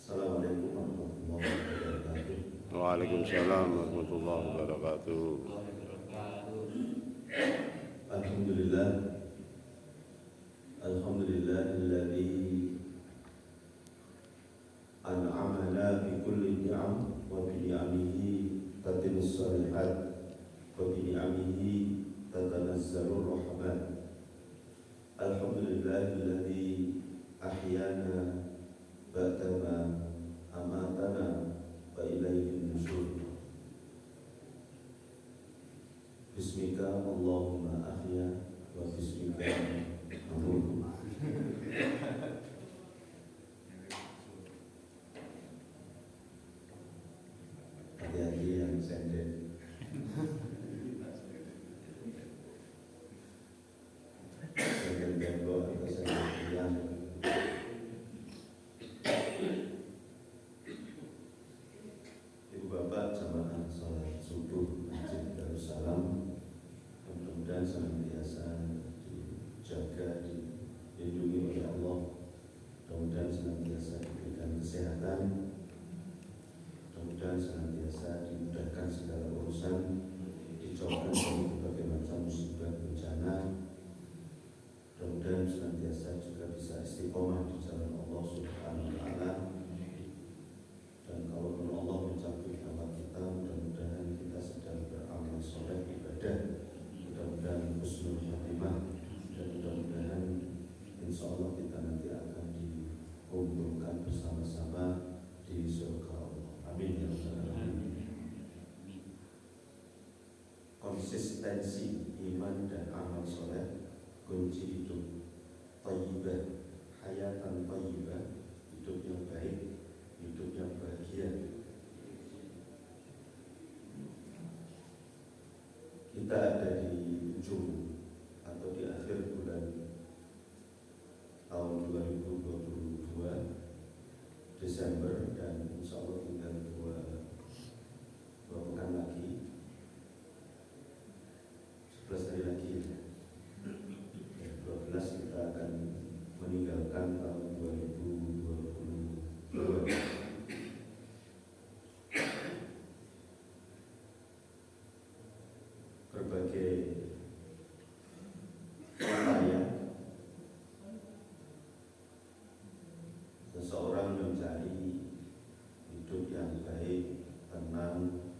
Assalamualaikum warahmatullahi wabarakatuh. Waalaikumsalam warahmatullahi wabarakatuh. Alhamdulillah, alhamdulillahilladzi an'amana bi kulli ni'am wa bi ni'amihi tatimmus shalihat wa bi ni'amihi tatanazzalur rahmat. Alhamdulillahilladzi ahyana ba'dama amatana wa ilaihin nusyur. Bismika Allahumma ahya wa bismika amut. Hati-hati yang sendiri. Sendiri bego atau sendiri yang Ibu bapak jamaah salat subuh Masjid Darussalam, mudah-mudahan senantiasa dijaga, dilindungi oleh Allah. Mudah-mudahan senantiasa diberikan kesehatan, mudah-mudahan senantiasa dimudahkan segala urusan, dijauhkan dari berbagai macam musibah bencana. Mudah-mudahan senantiasa juga bisa istiqomah di jalan Allah Subhanahu wa Ta'ala. Dan kalau Allah mencabut nyawa kita, mudah-mudahan kita sedang beramal soleh ibadah, mudah-mudahan husnul khatimah, dan mudah-mudahan insya Allah kita nanti akan dikumpulkan bersama-sama di surga Allah. Amin ya rabbal alamin. Konsistensi iman dan amal soleh kunci hidup thayyibah, hayatan thayyibah, hidup yang baik, hidup yang bahagia. Kita ada di ujung atau di akhir bulan tahun 2022 Desember, dan insya Allah tinggal dua pekan lagi, 11 hari lagi ya. 12 kita akan meninggalkan tahun 2022. Berbagai upaya seseorang mencari hidup yang baik, tenang,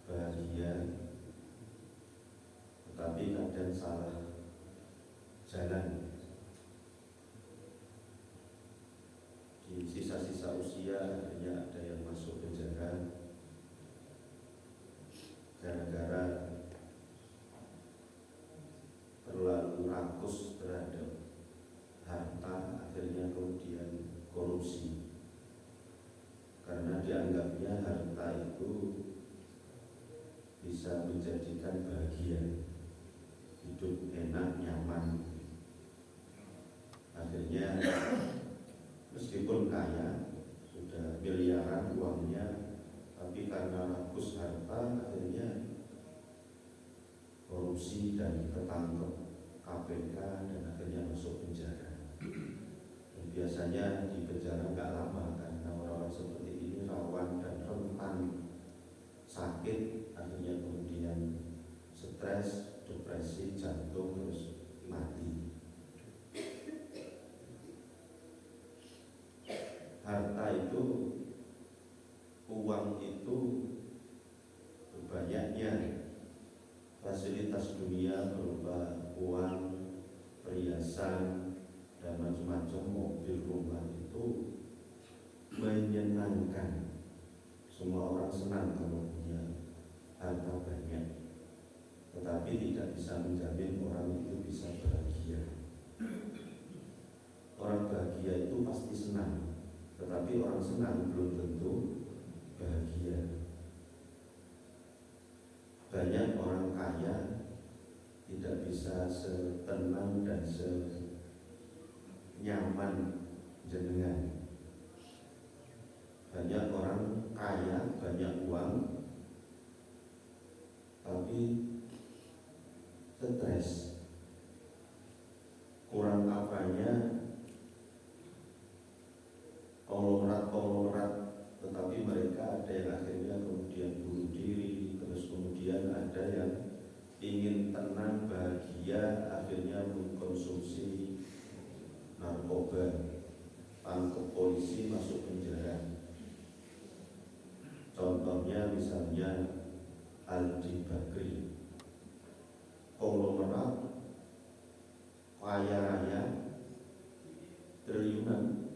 bahagia, tetapi kadang salah jalan. Di sisa-sisa usia akhirnya ada yang masuk penjara gara-gara terlalu rakus terhadap harta, akhirnya kemudian korupsi karena dianggapnya harta itu bisa menjadikan bahagia, hidup enak, nyaman. Akhirnya meskipun kaya, sudah miliaran uangnya, tapi karena rakus harta akhirnya korupsi dan ketangkep KPK dan akhirnya masuk penjara. Dan biasanya di penjara nggak lama karena orang-orang seperti ini rawan dan rentan sakit, akhirnya kemudian stres, depresi, jantung, terus mati. Harta itu, uang itu, banyaknya fasilitas dunia berupa uang, perhiasan, dan macam-macam mobil, rumah itu menyenangkan. Semua orang senang kalau punya harta banyak, tetapi tidak bisa menjamin orang itu bisa bahagia. Orang bahagia itu pasti senang, tetapi orang senang belum tentu bahagia. Banyak orang kaya tidak bisa setenang dan senyaman jenengan. Banyak orang kaya, banyak uang, tapi stres. Kurang apanya, konglomerat ada yang ingin tenang, bahagia, akhirnya mengkonsumsi narkoba, tangkap polisi, masuk penjara. Contohnya misalnya Aldi Bakri, konglomerat kaya raya triliunan,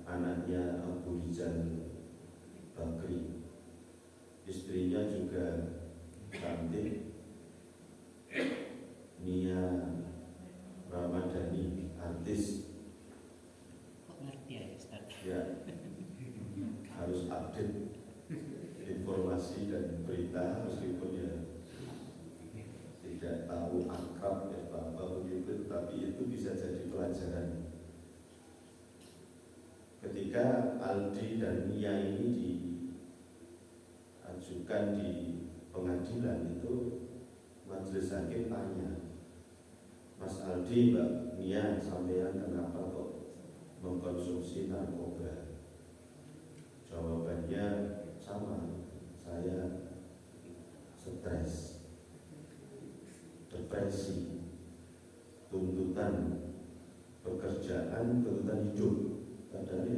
anaknya Abu Rizal Bakri, istrinya juga cantik, Nia Ramadhani, artis. Kok ngerti ya Ustaz? Ya, harus update informasi dan berita meskipun ya tidak tahu akrab ya apa begitu, tapi itu bisa jadi pelajaran. Ketika Aldi dan Nia ini diajukan di pengadilan, itu majelis hakim tanya, Mas Aldi, Mbak Nia, sampean kenapa kok mengkonsumsi narkoba? Jawabannya sama, saya stres, depresi, tuntutan pekerjaan, tuntutan hidup. Padahal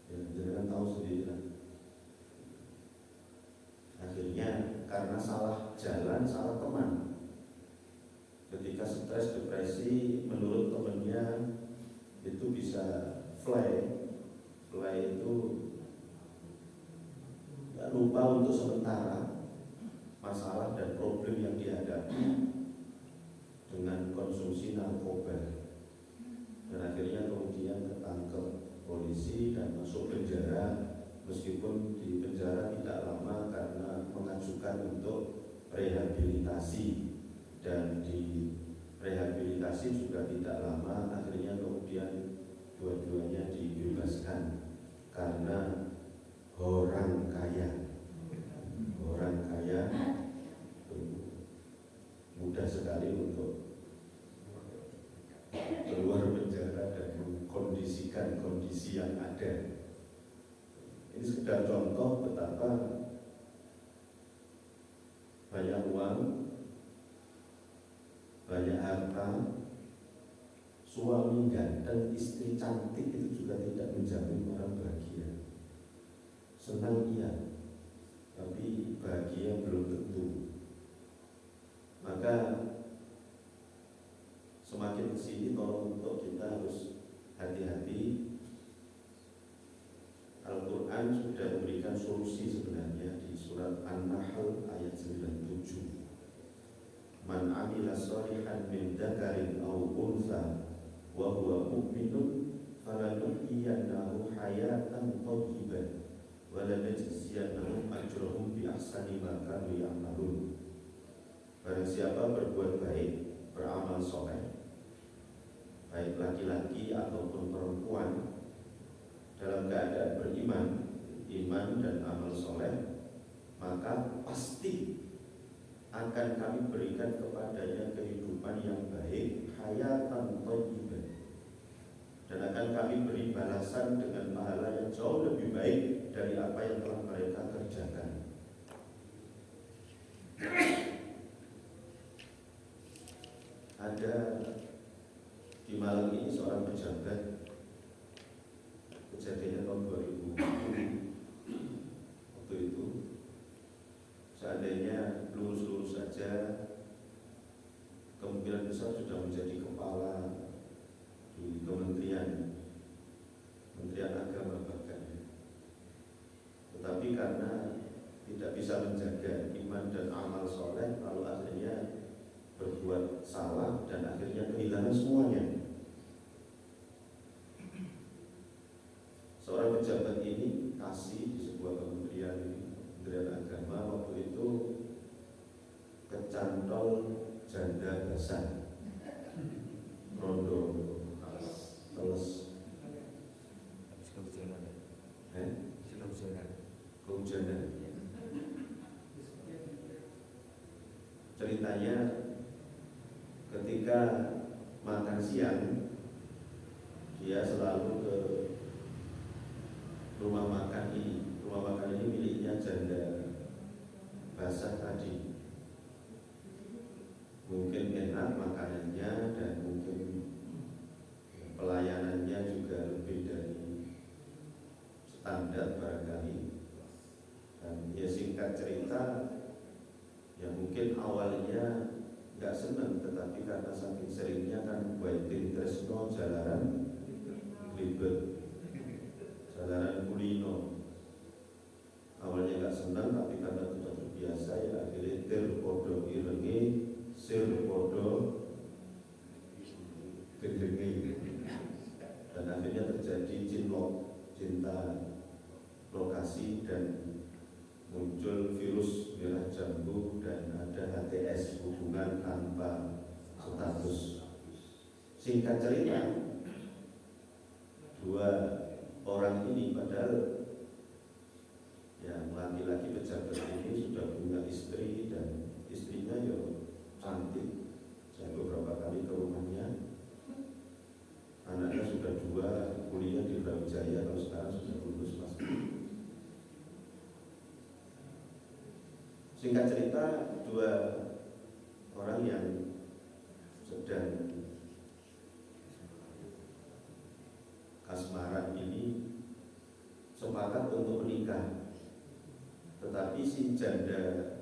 ya jangan tahu sendiri lah. Akhirnya karena salah jalan, salah teman. Ketika stres, depresi, menurut temannya itu bisa fly itu lupa untuk sementara masalah dan problem yang dihadapi dengan konsumsi narkoba, dan akhirnya kemudian ketangkep polisi dan masuk penjara, meskipun di penjara tidak lama karena mengajukan untuk rehabilitasi, dan di rehabilitasi juga tidak lama, akhirnya kemudian dua-duanya dibebaskan karena orang kaya mudah sekali untuk keluar penjara dan mengkondisikan kondisi yang ada. Ini sekedar contoh betapa banyak uang, banyak harta, suami ganteng, istri cantik itu juga tidak menjamin orang bahagia. Senang iya, tapi bahagia belum tentu. Maka semakin kesini tolong untuk kita harus hati-hati. Al-Quran sudah memberikan solusi sebenarnya di surat An-Nahl ayat 97. Man amila sholihan min dzakarin aw untha wa huwa mu'minun falanuhyiyannahu hayatan thayyibah wa lanajziyannahum ajrahum bi ahsani ma kanu ya'malun. Barang siapa berbuat baik, beramal soleh, baik laki-laki ataupun perempuan, dalam keadaan beriman, iman dan amal soleh, maka pasti akan kami berikan kepadanya kehidupan yang baik, hayatan thayyibah, dan akan kami beri balasan dengan pahala yang jauh lebih baik dari apa yang telah mereka kerjakan. Ada di Malang ini seorang pejabat, kejadiannya tahun 2010. Waktu itu seandainya lurus-lurus saja, kemungkinan besar sudah menjadi kepala di Kementerian Agama bahkan. Tetapi karena tidak bisa menjaga iman dan amal soleh, lalu akhirnya berbuat salah dan akhirnya kehilangan semuanya. Seorang pejabat ini kasih di sebuah kementerian agama, waktu itu kecantol janda basah, rondo teles, kehujanan. Ceritanya ketika makan siang, dia selalu ke rumah makan ini. Rumah makan ini miliknya janda basah dirasa tadi mungkin enak makanannya dan mungkin pelayanannya juga lebih dari standar barangkali. Dan ya singkat cerita, ya mungkin awalnya nggak senang, tetapi karena saking seringnya kan Waiting Tresno jalanan ribet, jalanan kulino. Awalnya nggak senang, tapi karena sudah terbiasa ya akhirnya terpodo irenge, sirpodo gendenge, dan akhirnya terjadi cinlok, cinta lokasi, dan muncul virus merah jambu dan ada HTS, hubungan tanpa status. Singkat cerita, dua orang ini padahal yang laki-laki pejabat ini sudah punya istri dan istrinya ya cantik. Saya beberapa kali ke rumahnya, anaknya sudah dua, kuliah di Brawijaya, kalau sekarang sudah lulus pasti. Singkat cerita, dua orang yang sedang kasmaran ini sepakat untuk menikah, tetapi si janda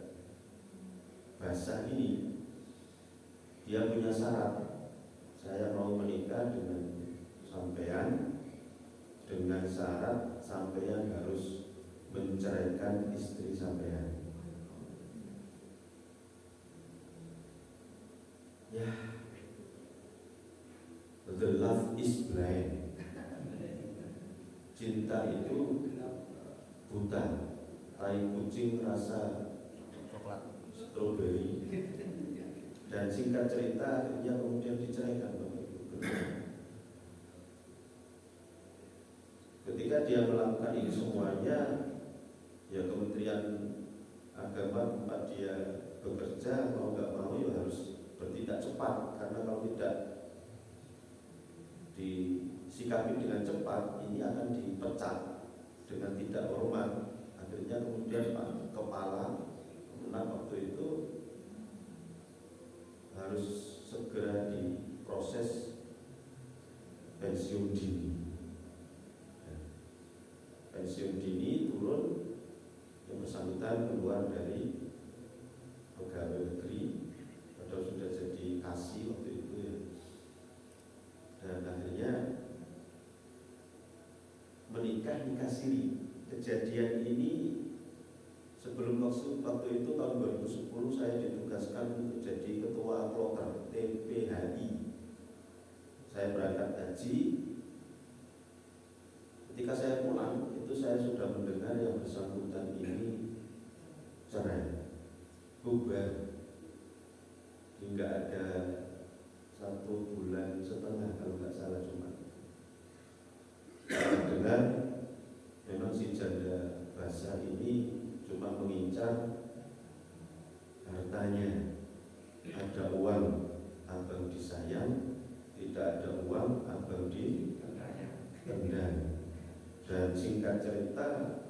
basah ini dia punya syarat. Saya mau menikah dengan sampean dengan syarat sampean harus menceraikan istri sampean. Ya, the love is blind. Cinta itu buta. Tai kucing rasa stroberi. Dan singkat cerita akhirnya kemudian diceraikan. Ketika dia melakukan ini semuanya, ya Kementerian Agama tempat dia bekerja mau nggak mau ya harus bertindak cepat, karena kalau tidak disikapi dengan cepat ini akan dipecat dengan tidak hormat. Akhirnya kemudian Pak Kepala waktu itu harus segera diproses pensiun dini. Pensiun dini turun, yang bersangkutan keluar dari pegawai negeri, padahal sudah jadi kasih waktu itu ya. Dan akhirnya nikah siri. Kejadian ini sebelum waktu itu tahun 2010 saya ditugaskan untuk jadi ketua kloter TPHI. Saya berangkat haji. Ketika saya pulang itu saya sudah mendengar yang bersangkutan ini cerai, bubar, hingga ada 1,5 bulan kalau nggak salah cuma. Dengan memang si janda basah ini cuma mengincar hartanya. Ada uang abang disayang, tidak ada uang abang ditendang. Dan singkat cerita,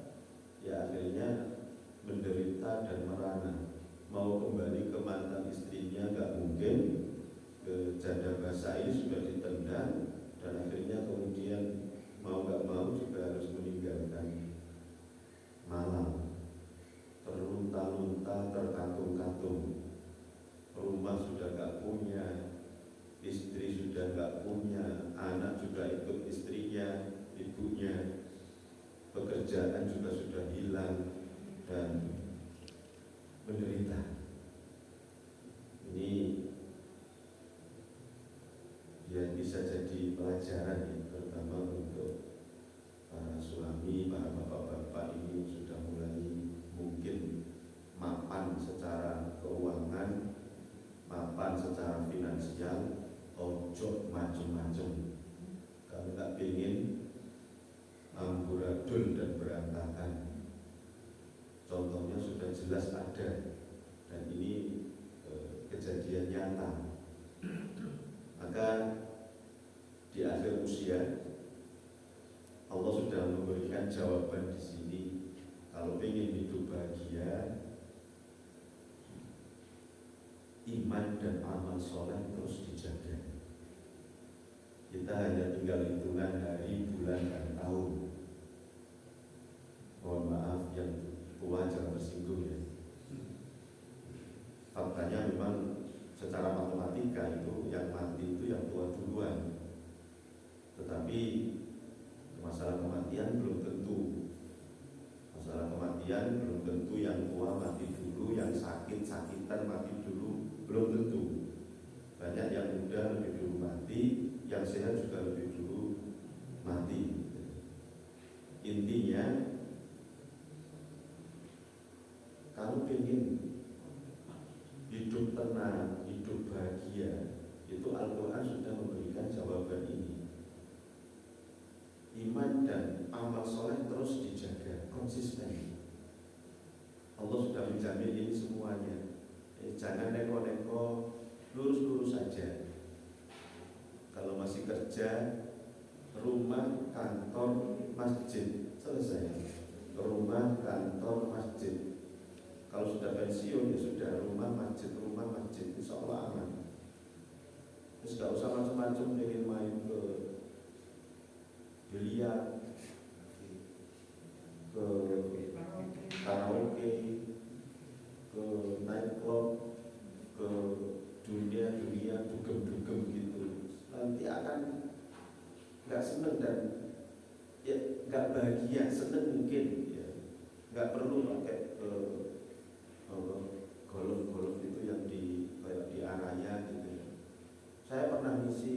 ya akhirnya menderita dan merana. Mau kembali ke mantan istrinya nggak mungkin, ke janda basah ini sudah ditendang, dan akhirnya kemudian mau nggak mau juga harus meninggalkan Malang. Terlunta-lunta, terkatung-katung. Rumah sudah nggak punya, istri sudah nggak punya, anak juga ikut istrinya, ibunya. Pekerjaan juga sudah hilang dan menderita. Ini ya bisa jadi pelajaran ya, terutama untuk para suami, para bapak-bapak ini sudah mulai mungkin mapan secara keuangan, mapan secara finansial, ojo macam-macam. Kalau nggak ingin amburadul dan berantakan. Contohnya sudah jelas ada, dan ini kejadian nyata. Maka di akhir usia Allah sudah memberikan jawaban di sini. Kalau ingin hidup bahagia, iman dan amal soleh terus dijaga. Kita hanya tinggal hitungan hari, bulan, dan tahun. Mohon maaf yang tua jangan tersinggung ya. Faktanya memang secara matematika itu yang mati itu yang tua duluan. Tetapi masalah kematian belum tentu. Masalah kematian belum tentu yang tua mati dulu, yang sakit-sakitan mati dulu, belum tentu. Banyak yang muda lebih dulu mati, yang sehat juga lebih dulu mati. Intinya, kalau ingin hidup tenang, hidup bahagia, itu Al-Quran sudah memberikan jawaban ini. Iman dan amal soleh terus dijaga, konsisten. Allah sudah menjamin ini semuanya. Jangan neko-neko, lurus-lurus saja. Kalau masih kerja, rumah, kantor, masjid, selesai. Rumah, kantor, masjid. Kalau sudah pensiun, ya sudah rumah, masjid, insya Allah aman. Terus gak usah macam-macam ingin main ke biliar, ke karaoke, ke nightclub, ke dunia dugem-dugem gitu. Nanti akan nggak seneng dan ya nggak bahagia, seneng mungkin ya. Nggak perlu pakai golf itu yang di kayak di area gitu. Saya pernah ngisi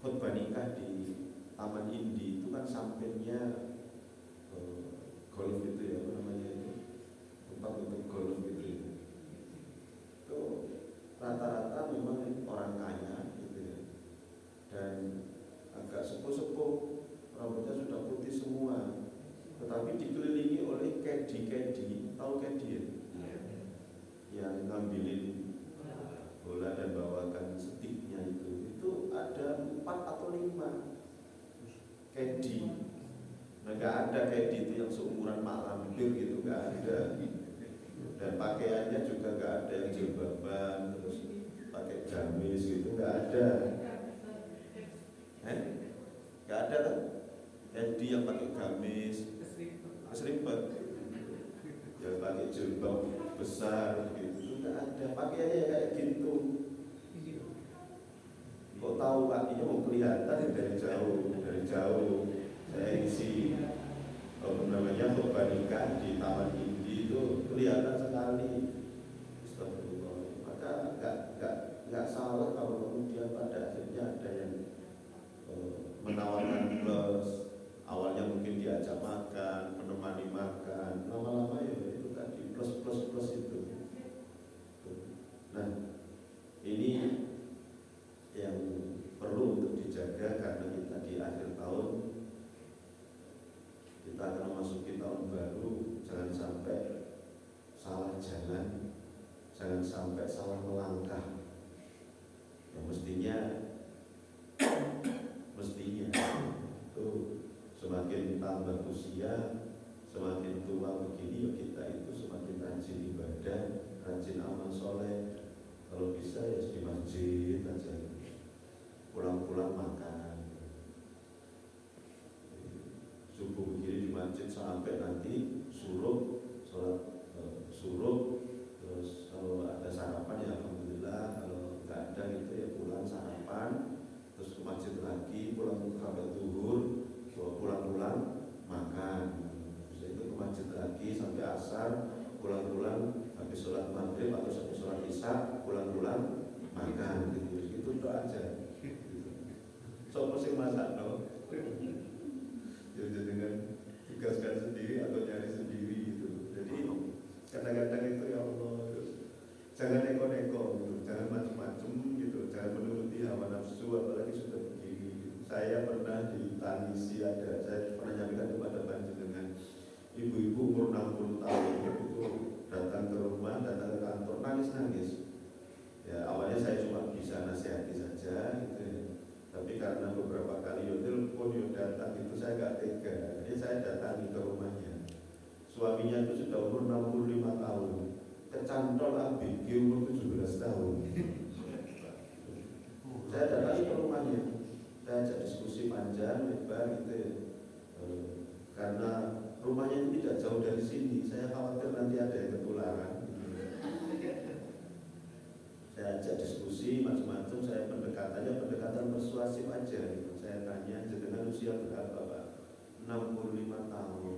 khutbah nikah di Taman Indi, itu kan sampingnya golf itu ya, apa namanya itu, tempat untuk golf gitu ya. Itu rata-rata memang orang kaya gitu ya, dan agak sepuh-sepuh, rambutnya sudah putih semua, tetapi dikelilingi oleh caddy, tahu caddy ya? Yang ngambilin bola dan bawakan sticknya itu ada 4 atau 5 caddy. Nah, nggak ada caddy itu yang seumuran Mak Lampir gitu, nggak ada. Dan pakaiannya juga nggak ada yang jilbaban, terus pakai gamis gitu, nggak ada. Nggak ada kan? Caddy yang pakai gamis, keserimpet, ya pakai jilbab besar gitu, nggak ada. Pakaiannya kayak gitu. Kok tahu kakinya mau kelihatan dari jauh. Saya isi khutbah nikah di Taman Indi itu kelihatan sekali. Astagfirullah. Maka nggak salah kalau kemudian pada akhirnya ada yang menawarkan plus. Awalnya mungkin diajak makan, menemani makan, lama-lama ya itu tadi plus itu. Nah, ini yang perlu untuk dijaga karena kita di akhir tahun kita akan memasuki tahun baru. Jangan sampai salah jalan, jangan sampai salah melangkah. Yang mestinya itu semakin tambah usia, semakin tua begini ya kita itu semakin rajin ibadah, rajin amal soleh. Kalau bisa ya di masjid aja, pulang-pulang makan, subuh begini di masjid sampai nanti suruh sholat suruh. Terus kalau ada sarapan ya alhamdulillah, kalau nggak ada gitu ya pulang sarapan, terus ke masjid lagi, pulang sampai zuhur, pulang makan, terus itu ke masjid lagi sampai asar, pulang habis sholat maghrib atau habis sholat isya, pulang makan gitu. Itu doa aja. So masing masak no, jadi dengan tugaskan sendiri atau nyari sendiri gitu. Jadi kadang-kadang itu ya Allah, jangan neko-neko gitu, jangan macam-macam gitu, jangan menuruti hawa nafsu apalagi sudah begini gitu. Saya pernah ditangisi, saya pernah nyampaikan kepada panjenengan, ibu-ibu umur 60 tahun itu datang ke rumah, datang ke kantor, nangis. Ya awalnya saya cuma bisa nasihati saja gitu ya. Tapi karena beberapa kali telepon datang itu saya gak tega. Jadi saya datangi ke rumahnya. Suaminya itu sudah umur 65 tahun. kecantol ABG umur 17 tahun. Saya datangi ke rumahnya, saya ajak diskusi panjang lebar gitu ya. Karena rumahnya itu tidak jauh dari sini, saya khawatir nanti ada yang ketularan. Saya ajak diskusi macam-macam, saya pendekatan persuasif aja gitu. Saya tanya, jenengan usia berapa Pak? 65 tahun.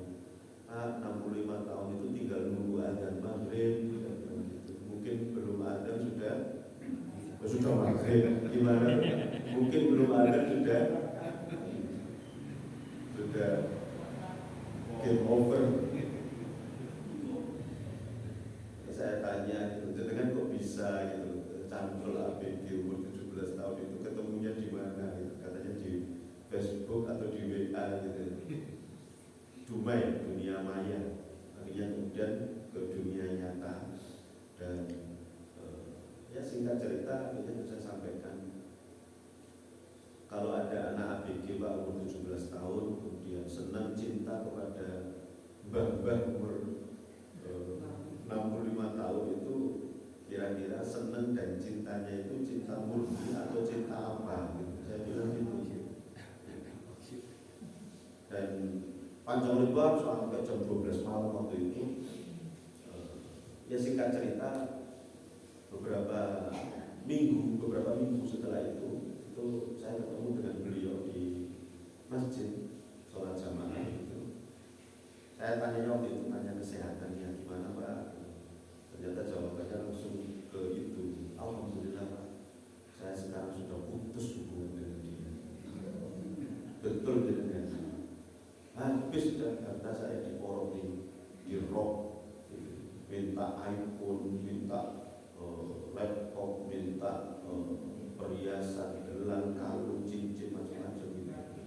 Ah, 65 tahun itu tinggal nunggu azan maghrib gitu. Mungkin belum azan sudah maghrib, gimana? Mungkin belum azan sudah game over. Saya tanya gitu, jenengan kok bisa gitu cantol ABG umur 17 tahun itu ketemunya di mana gitu. Katanya di Facebook atau di WA gitu. Dumai, dunia maya. Akhirnya kemudian ke dunia nyata. Dan ya singkat cerita akhirnya saya sampaikan, kalau ada anak ABG Pak umur 17 tahun kemudian senang cinta kepada mbah-mbah umur 65 tahun itu, kira-kira senang dan cintanya itu cinta murni atau cinta apa gitu. Saya bilang gitu. Dan panjang lebar sampai jam 12 malam waktu itu. Ya singkat cerita, beberapa minggu setelah itu saya ketemu dengan beliau di masjid sholat jamaah itu. Saya tanya waktu itu, tanya kesehatannya gimana Pak. Ternyata jawabannya langsung ke itu, alhamdulillah Pak, saya sekarang sudah putus hubungan dengan dia. Betul dengan habis dan harta saya diporong, dirok, minta iPhone, minta laptop, minta perhiasan, gelang, kalung, cincin, macam-macam gitu.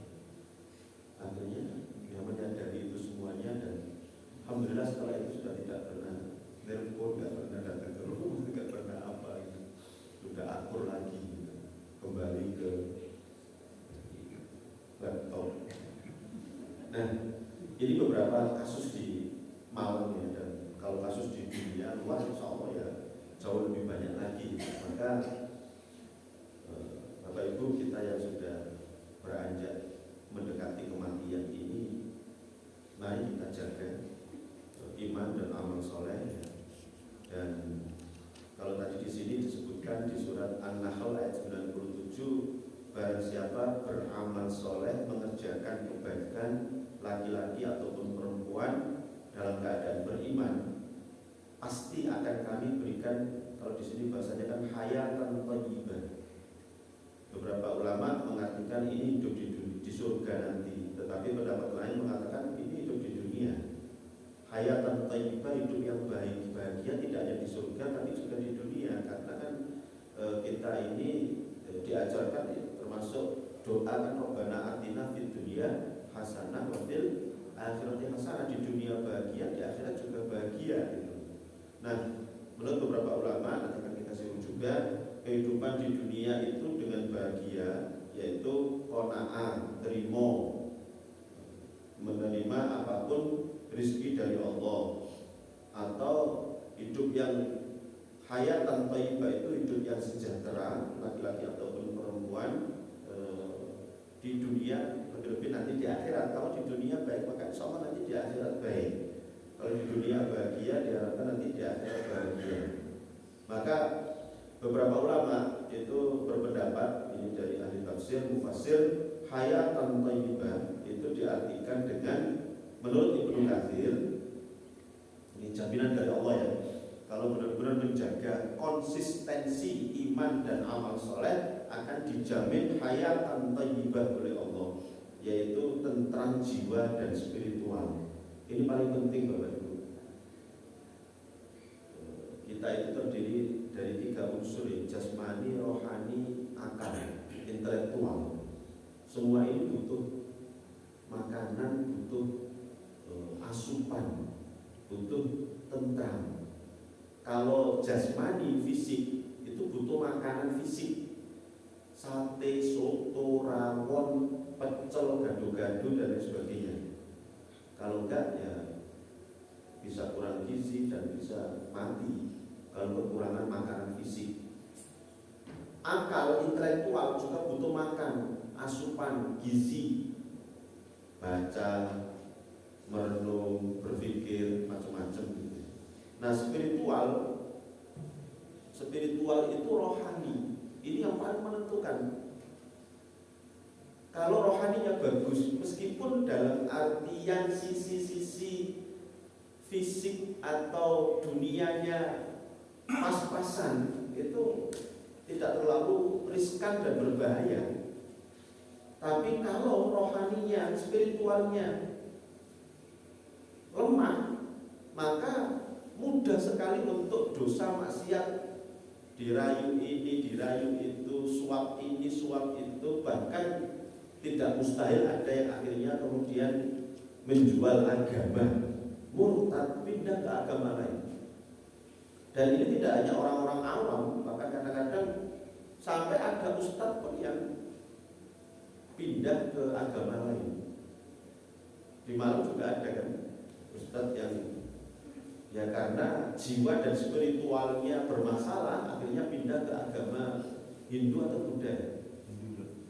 Akhirnya dia menyadari itu semuanya dan alhamdulillah setelah itu sudah tidak pernah telepon, tidak pernah datang ke rumah, tidak pernah apa gitu. Sudah akur lagi gitu. Kembali ke laptop. Nah, ini beberapa kasus di Malang ya, dan kalau kasus di dunia luar insya Allah ya jauh lebih banyak lagi. Maka Bapak Ibu kita yang sudah beranjak mendekati kematian ini, mari kita jaga iman dan amal soleh. Dan kalau tadi di sini disebutkan di surat An-Nahl ayat 97, barang siapa beramal soleh mengerjakan kebaikan laki-laki ataupun perempuan dalam keadaan beriman, pasti akan kami berikan, kalau di sini bahasanya kan hayatan thayyibah. Beberapa ulama mengartikan ini hidup di surga nanti, tetapi pendapat lain mengatakan ini hidup di dunia. Hayatan thayyibah, hidup yang bahagia tidak hanya di surga tapi juga di dunia, karena kan kita ini diajarkan termasuk doa kan, Rabbana atina fid dunya hasanah wa fil akhirati hasanah, di dunia bahagia, di akhirat juga bahagia gitu. Nah, menurut beberapa ulama, nanti akan kita singgung juga, kehidupan di dunia itu dengan bahagia, yaitu qanaah, terima, menerima apapun rezeki dari Allah, atau hidup yang hayatan thayyibah itu hidup yang sejahtera, laki-laki ataupun perempuan di dunia, lebih-lebih nanti di akhirat. Kalau di dunia baik, maka insya Allah nanti di akhirat baik. Kalau di dunia bahagia, diharapkan nanti di akhirat bahagia. Maka beberapa ulama itu berpendapat, ini dari ahli tafsir, mufassir, hayatan thayyibah itu diartikan dengan, menurut Ibnu Katsir, ini jaminan dari Allah ya, kalau benar-benar menjaga konsistensi iman dan amal soleh akan dijamin hayatan thayyibah oleh Allah, yaitu tentram jiwa dan spiritual. Ini paling penting Bapak Ibu. Kita itu terdiri dari 3 unsur, jasmani, rohani, akal, intelektual. Semua ini butuh makanan, butuh asupan, butuh tentram. Kalau jasmani, fisik, itu butuh makanan fisik, sate, soto, rawon, pecel, gado-gado dan lain sebagainya. Kalau enggak ya bisa kurang gizi dan bisa mati. kalau kekurangan makanan fisik. Akal, intelektual juga butuh makan, asupan gizi, baca, merenung, berpikir, macam-macam gitu. Nah, spiritual itu rohani. Ini yang paling menentukan. Kalau rohaninya bagus, meskipun dalam artian sisi-sisi fisik atau dunianya pas-pasan, itu tidak terlalu riskan dan berbahaya. Tapi kalau rohaninya, spiritualnya lemah, maka mudah sekali untuk dosa maksiat, dirayu ini, dirayu itu, suap ini, suap itu. Bahkan tidak mustahil ada yang akhirnya kemudian menjual agama, murtad, pindah ke agama lain. Dan ini tidak hanya orang-orang awam, bahkan kadang-kadang sampai ada ustadz pun yang pindah ke agama lain. Di Malang juga ada kan ustadz yang ya karena jiwa dan spiritualnya bermasalah, akhirnya pindah ke agama Hindu atau Buddha.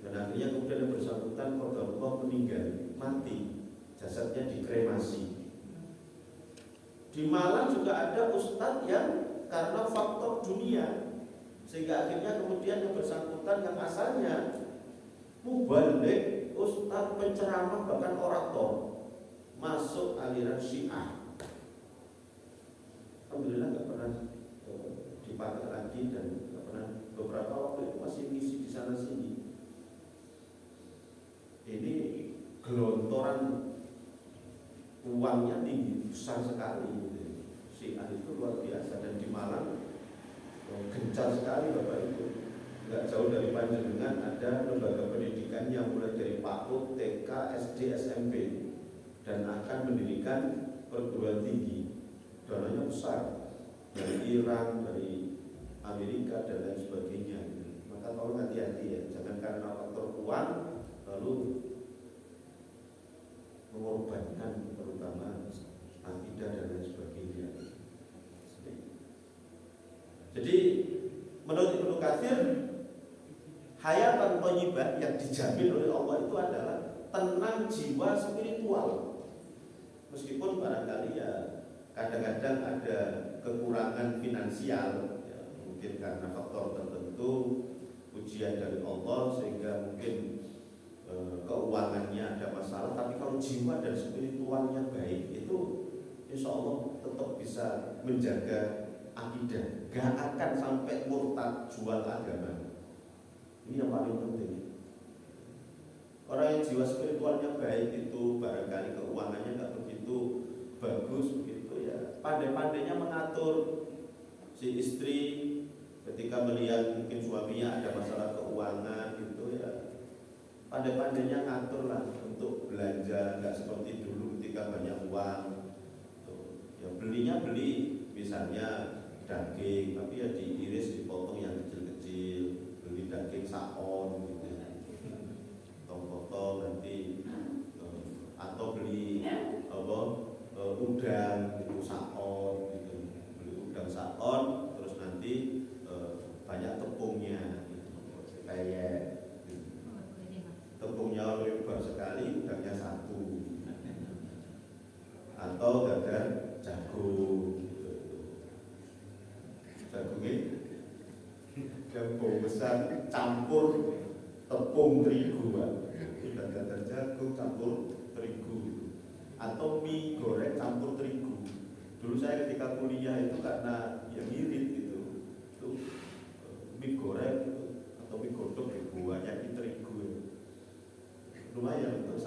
Dan akhirnya kemudian yang bersangkutan qadarullah meninggal, mati, jasadnya dikremasi. Di Malang juga ada ustadz yang karena faktor dunia, sehingga akhirnya kemudian yang bersangkutan yang asalnya mubalik, ustadz, penceramah, bahkan orator, masuk aliran Syiah. Alhamdulillah nggak pernah dipakai lagi dan nggak pernah, beberapa waktu itu masih ngisi di sana sini. Ini gelontoran uangnya tinggi, besar sekali. Syiah itu luar biasa, dan di Malang gencar sekali Bapak Ibu. Nggak jauh dari Panjenengan ada lembaga pendidikan yang mulai dari PAUD, TK, SD, SMP, dan akan mendirikan perguruan tinggi. Dananya besar, dari Iran, dari Amerika, dan lain sebagainya. Maka tolong hati-hati ya, jangan karena faktor uang lalu mengorbankan terutama akidah dan lain sebagainya. Jadi menurut Ibnu Katsir, hayatan thayyibah yang dijamin oleh Allah itu adalah tenang jiwa spiritual. Meskipun barangkali ya kadang-kadang ada kekurangan finansial, ya, mungkin karena faktor tertentu, ujian dari Allah sehingga mungkin keuangannya ada masalah. Tapi kalau jiwa dan spiritualnya baik, itu insya Allah tetap bisa menjaga akidah, gak akan sampai murtad jual agama. Ini yang paling penting. Orang yang jiwa spiritualnya baik itu barangkali keuangannya gak begitu bagus begitu ya, pandai-pandainya mengatur si istri ketika melihat mungkin suaminya ada masalah keuangan gitu ya, pandai-pandainya ngatur lah untuk belanja, nggak seperti dulu ketika banyak uang tuh, ya belinya beli misalnya daging, tapi ya diiris, dipotong yang kecil-kecil, beli daging sakon gitu, potong nanti, atau beli udang itu sakon gitu, beli udang sakon, terus nanti banyak tepungnya, gitu. Kayak tepungnya lebar sekali, udangnya satu, atau dadar jagung. Jagungnya jagung besar campur tepung terigu, dan dadar jagung campur terigu, atau mie goreng campur terigu. Dulu saya ketika kuliah itu karena ya mirip gitu, itu mie goreng itu, atau mie godok banyak terigu, lumayan untuk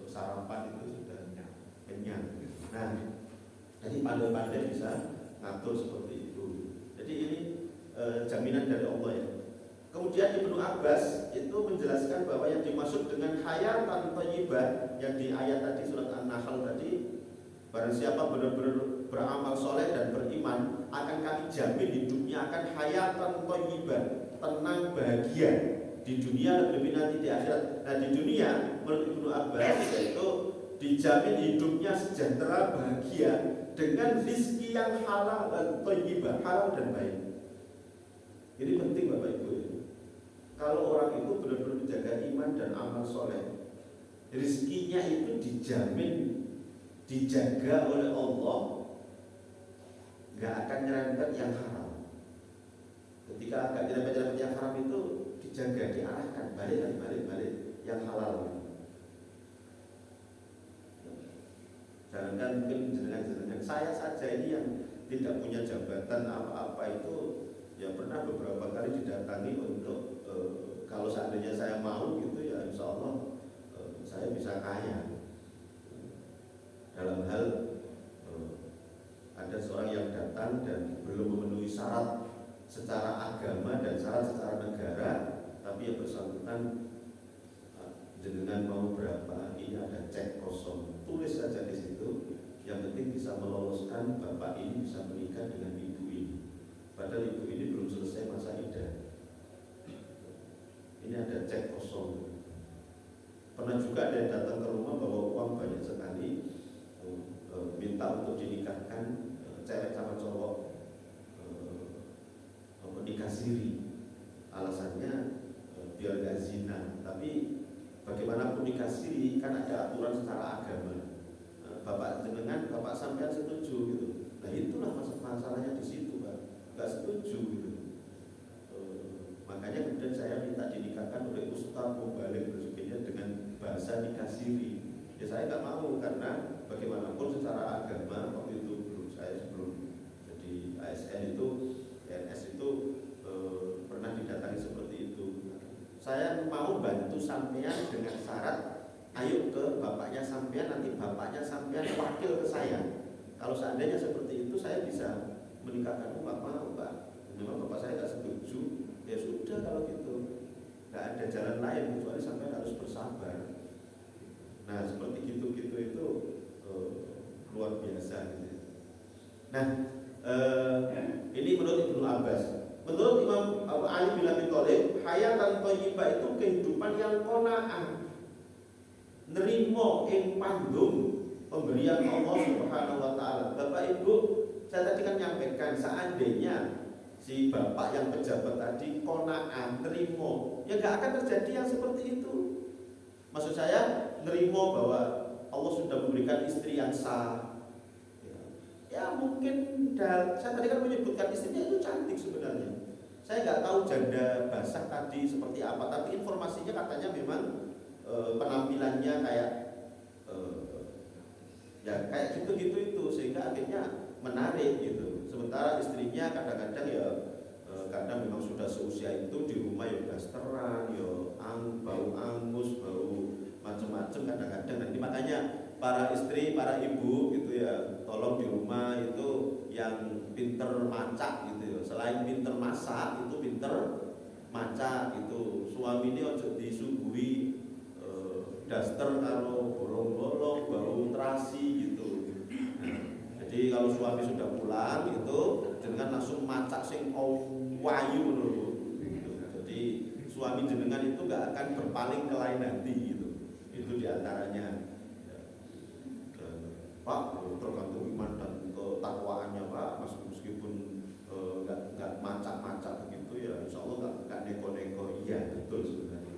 sarapan itu sudah kenyang. Nah, jadi pandai-pandai bisa ngatur seperti itu. Jadi ini jaminan dari Allah ya. Kemudian Ibnu Abbas itu menjelaskan bahwa yang dimaksud dengan hayatan thayyibah yang di ayat tadi surat An-Nahl tadi, barang siapa benar-benar beramal soleh dan beriman, akan kami jamin hidupnya akan hayatan thayyibah, tenang bahagia di dunia dan lebih nanti di akhirat. Nah, di dunia menurut Ibnu Abbas itu dijamin hidupnya sejahtera bahagia dengan rezeki yang halal dan thayyibah, halal dan baik. Ini penting Bapak Ibu. Kalau orang itu benar-benar menjaga iman dan amal soleh, rezekinya itu dijamin, dijaga oleh Allah, nggak akan nyerempet yang haram. Ketika agak nyerempet yang haram itu dijaga, diarahkan balik yang halal. Jangankan mungkin jenengan saya saja ini yang tidak punya jabatan apa-apa itu ya pernah beberapa kali didatangi untuk kalau seandainya saya mau gitu ya insya Allah saya bisa kaya. Dalam hal ada seorang yang datang dan belum memenuhi syarat secara agama dan syarat secara negara, tapi yang bersangkutan jenengan mau berapa, ini ada cek kosong, tulis saja di situ. Yang penting bisa meloloskan bapak ini bisa menikah dengan ibu ini. Padahal ibu ini belum selesai masa iddah. Ini ada cek kosong. Pernah juga ada yang datang ke rumah bawa uang banyak sekali, minta untuk dinikahkan cewek sama cowok, nikah siri. Alasannya biar gak zina. Tapi bagaimanapun nikah siri kan ada aturan secara agama. Bapak jenengan, bapak sampean setuju gitu. Nah itulah masalahnya di situ, Pak. Gak setuju gitu. Makanya kemudian saya minta dinikahkan oleh Ustaz Mubalik rezekinya dengan bahasa nikah siri. Ya saya nggak mau karena bagaimanapun secara agama waktu itu sebelum jadi ASN itu PNS itu pernah didatangi seperti itu. Saya mau bantu sampean dengan syarat ayo ke bapaknya sampean, nanti bapaknya sampean wakil ke saya. Kalau seandainya seperti itu saya bisa menikahkan bapak, Pak. Memang bapak saya nggak setuju. Ya sudah kalau gitu, nggak ada jalan lain kecuali sampean harus bersabar. Nah seperti gitu-gitu itu luar biasa. Gitu. Nah ini menurut Ibnu Abbas. Menurut Imam Ali bin Abi Thalib, hayatan thayyibah itu kehidupan yang qanaah. Nerimo ing pandum pemberian Allah Subhanahu wa taala. Bapak Ibu, saya tadi kan nyampaikan seandainya si bapak yang pejabat tadi qanaah, nerimo, ya enggak akan terjadi yang seperti itu. Maksud saya nerimo bahwa Allah sudah memberikan istri yang sah. Ya mungkin saya tadi kan menyebutkan istrinya itu cantik sebenarnya. Saya nggak tahu janda basah tadi seperti apa, tapi informasinya katanya memang penampilannya kayak ya kayak gitu-gitu itu sehingga akhirnya menarik gitu. Sementara istrinya kadang-kadang ya karena memang sudah seusia itu di rumah ya dasteran, ya bau angus, bau macam-macam kadang-kadang. Nanti makanya para istri, para ibu gitu ya, tolong di rumah itu yang pinter masak gitu ya. Selain pinter masak, itu pinter masak gitu. Suami ini ojo disuguhi daster kalau bolong-bolong, bau terasi gitu. Nah, jadi kalau suami sudah pulang itu jenengan langsung masak sing wayu gitu. Jadi suami jenengan itu nggak akan berpaling ke lain hati gitu. Itu diantaranya. Pak, tergantung iman dan ketakwaannya Pak, meskipun nggak macak-macak begitu ya, insya Allah nggak neko-neko. Iya betul sebenarnya.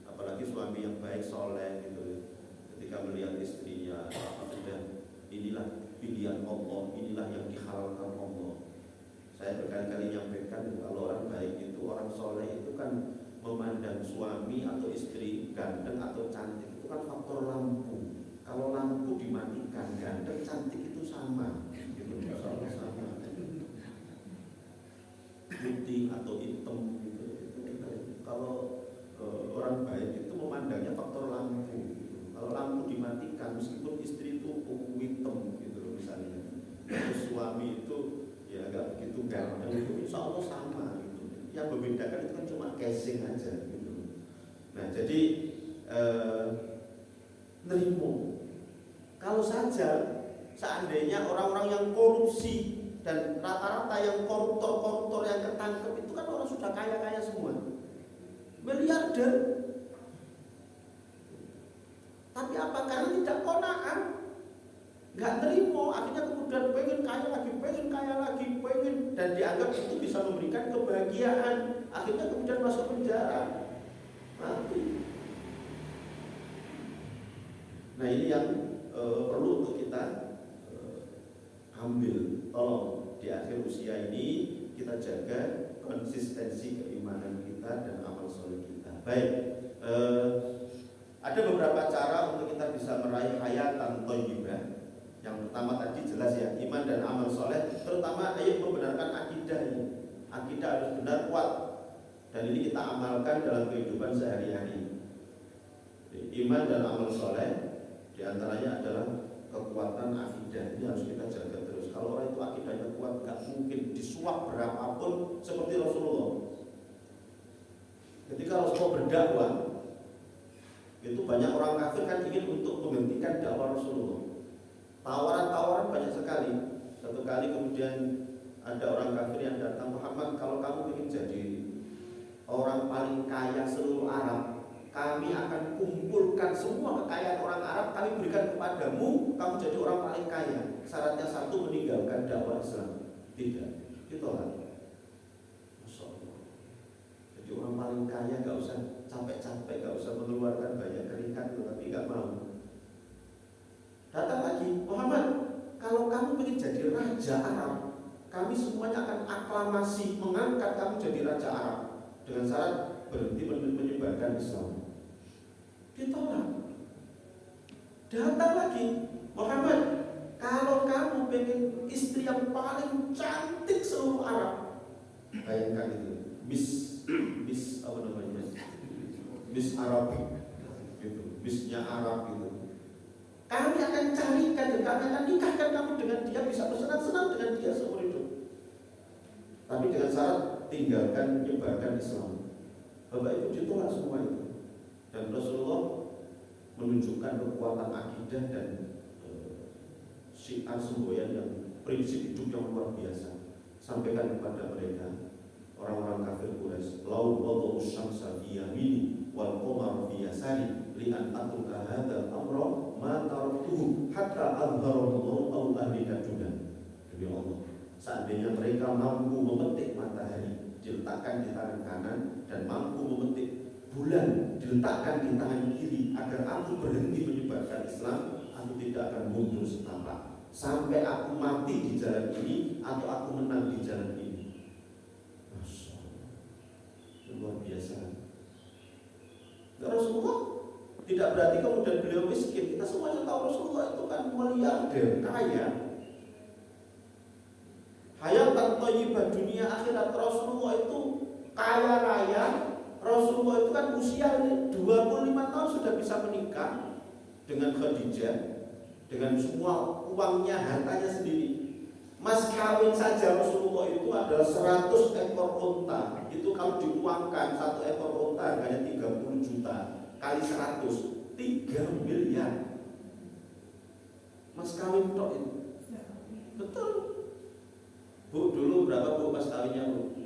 Apalagi suami yang baik soleh gitu, ketika melihat istrinya sudah inilah pilihan Allah, inilah yang dihalalkan Allah. Saya berkali-kali nyampaikan kalau orang baik itu, orang soleh itu kan memandang suami atau istri ganteng atau cantik itu kan faktor lampu. Kalau lampu dimatikan, ganteng cantik itu sama, gitu, sama. Putih atau hitam gitu. Kalau orang baik itu memandangnya faktor lampu. Gitu. Kalau lampu dimatikan, meskipun istri itu hitam gitu misalnya, terus suami itu ya agak begitu ganteng itu, insya Allah sama gitu. Yang membedakan itu kan cuma casing aja gitu. Nah jadi nerimo. Kalau saja seandainya orang-orang yang korupsi dan rata-rata yang koruptor yang ketangkep itu kan orang sudah kaya-kaya semua, miliarder. Tapi apa? Karena tidak qanaah, nggak terima, akhirnya kemudian pengen kaya lagi, dan dianggap itu bisa memberikan kebahagiaan, akhirnya kemudian masuk penjara, mati. Nah ini yang perlu untuk kita ambil. Tolong di akhir usia ini kita jaga konsistensi keimanan kita dan amal soleh kita. Baik, ada beberapa cara untuk kita bisa meraih hayatan thayyibah. Yang pertama tadi jelas ya, iman dan amal soleh, terutama membenarkan akidah ini. Akidah harus benar, kuat, dan ini kita amalkan dalam kehidupan sehari-hari. Iman dan amal soleh diantaranya adalah kekuatan akidah. Ini harus kita jaga terus. Kalau orang itu akidahnya kuat, gak mungkin disuap berapapun seperti Rasulullah. Ketika Rasulullah berdakwah, itu banyak orang kafir kan ingin untuk menghentikan dakwah Rasulullah. Tawaran-tawaran banyak sekali. Satu kali kemudian ada orang kafir yang datang, Muhammad, kalau kamu ingin jadi orang paling kaya seluruh Arab, kami akan kumpulkan semua kekayaan orang Arab, kami berikan kepadamu, kamu jadi orang paling kaya. Syaratnya satu, meninggalkan dakwah Islam. Tidak, ditolak. Masya Allah. Jadi orang paling kaya gak usah capek-capek, gak usah mengeluarkan banyak keringat, tapi gak mau. Datang lagi, Muhammad, kalau kamu ingin jadi raja Arab, kami semuanya akan aklamasi mengangkat kamu jadi raja Arab dengan syarat berhenti menyebarkan Islam. Ditolak. Datang lagi, Muhammad, kalau kamu pengen istri yang paling cantik seluruh Arab, bayangkan itu, Miss apa namanya, Miss Arab, gitu, Missnya Arab gitu. Kami akan carikan dan kami akan nikahkan kamu dengan dia, bisa bersenang-senang dengan dia seumur hidup. Tapi dengan syarat tinggalkan menyebarkan Islam. Bapak Ibu ditolak semua itu. Dan Rasulullah menunjukkan kekuatan akidah dan syiar semboyan yang prinsip hidup yang luar biasa. Sampaikan kepada mereka, orang-orang kafir Quraisy, lau wada'u syamsa fi yamini wal qamara fi yasari li an atruka hadzal amra ma taraktuhu hatta adharallahu aw ahlika dunan. Demi Allah, seandainya mereka mampu memetik matahari diletakkan di tangan kanan dan mampu memetik bulan diletakkan di tangan kiri agar aku berhenti menyebarkan Islam, aku tidak akan mundur setapak sampai aku mati di jalan ini atau aku menang di jalan ini. Masya Allah, luar biasa. Dan Rasulullah tidak berarti kemudian beliau miskin. Kita semuanya tahu Rasulullah itu kan miliarder, kaya. Hayatan thayyibah dunia akhirat, Rasulullah itu kaya raya. Rasulullah itu kan usia 25 tahun sudah bisa menikah dengan Khadijah, dengan semua uangnya, hartanya sendiri. Mas kawin saja Rasulullah itu adalah 100 ekor unta. Itu kalau diuangkan, satu ekor unta harganya 30 juta kali 100, 3 miliar. Mas kawin tok itu. Betul. Bu, dulu berapa Bu mas kawinnya Bu?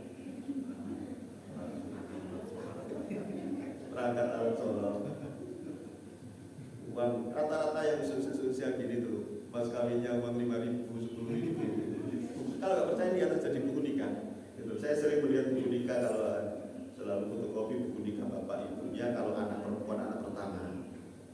Perangkat alat sholat. Uang rata-rata yang usia gini tuh, mas kawinnya uang 5.000, 10.000. Kalau nggak percaya lihat aja di buku nikah. Gitu. Saya sering melihat buku nikah, kalau selalu fotokopi buku nikah bapak ibunya. Kalau anak perempuan anak pertama,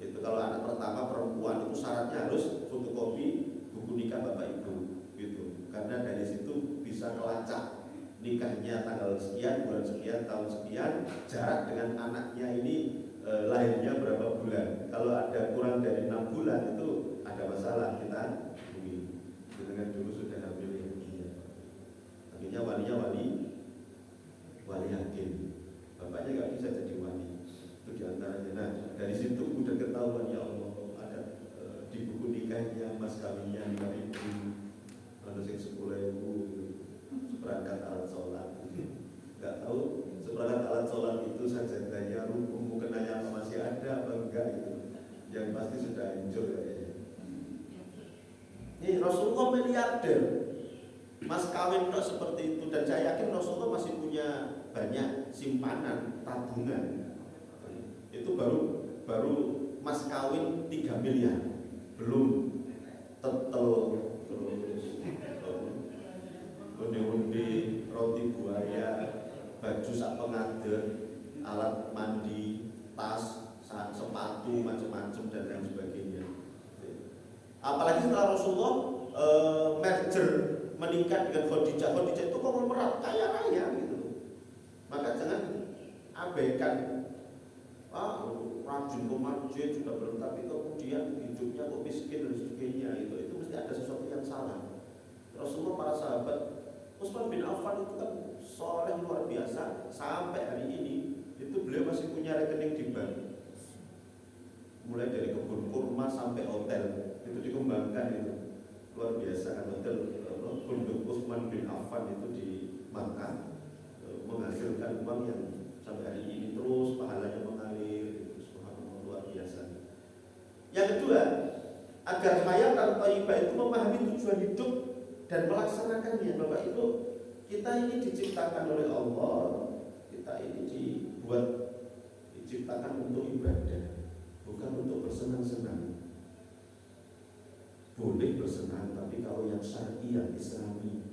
itu kalau anak pertama perempuan itu syaratnya harus fotokopi buku nikah bapak ibu, gitu. Karena dari situ bisa kelacak nikahnya tanggal sekian, bulan sekian, tahun sekian, jarak dengan anaknya ini lahirnya berapa bulan. Kalau ada kurang dari 6 bulan itu ada masalah, kita hubungi. Dengan dulu sudah hamil ya. Akhirnya walinya wali hakim. Bapaknya nggak bisa jadi wali. Itu diantaranya. Nah dari situ udah ketahuan ya Allah, ada di buku nikahnya mas kawinnya 5.000, ada yang 10.000. Seperangkat alat sholat, nggak tahu seperangkat alat sholat itu sajadahnya, rukun mukenanya masih ada apa enggak itu, yang pasti sudah hancur kayaknya. Ini Rasulullah miliarder, mas kawin kok seperti itu, dan saya yakin Rasulullah masih punya banyak simpanan tabungan. Itu baru mas kawin 3 miliar, belum tetel, terus undi-undi, roti buaya, baju sak pengader, alat mandi, tas, sepatu, macam-macam dan lain sebagainya. Apalagi setelah Rasulullah merger meningkat dengan Khadijah itu konglomerat kaya raya gitu. Maka jangan abaikan rajin ke masjid sudah belum, tapi kemudian hidupnya kok miskin dan sebagainya. Itu mesti ada sesuatu yang salah. Rasulullah, para sahabat, Utsman bin Affan itu kan seorang luar biasa. Sampai hari ini itu beliau masih punya rekening di bank. Mulai dari kebun kurma sampai hotel itu dikembangkan, itu luar biasa kan. Hotel Funduk Utsman bin Affan itu di Makkah menghasilkan uang yang sampai hari ini terus pahalanya mengalir. Subhanallah, luar biasa. Yang kedua, agar hayatan thayyibah itu memahami tujuan hidup dan melaksanakannya, bahwa itu kita ini diciptakan oleh Allah, kita ini diciptakan untuk ibadah, bukan untuk bersenang-senang. Boleh bersenang, tapi kalau yang syar'i, yang islami.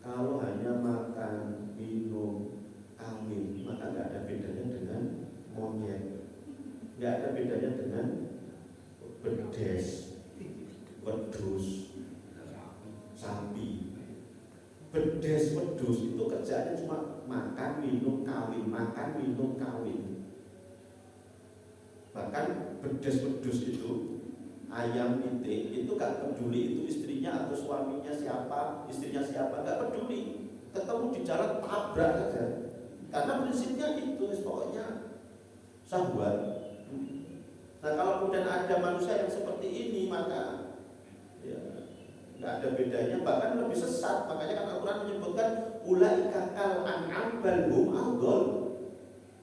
Kalau hanya makan, minum, kawin, maka nggak ada bedanya dengan monyet, nggak ada bedanya dengan bedes, wedus, sapi. Bedes, wedus itu kerjaannya cuma makan, minum, kawin, makan, minum, kawin. Bahkan bedes, wedus itu, ayam pitik itu gak peduli itu istrinya atau suaminya siapa, istrinya siapa, gak peduli. Ketemu di jalan tabrak saja. Karena prinsipnya itu pokoknya syahwat. Nah, kalau kemudian ada manusia yang seperti ini, maka ya nggak ada bedanya, bahkan lebih sesat. Makanya kan Al-Quran menyebutkan ulaika kal an'am bal hum adall.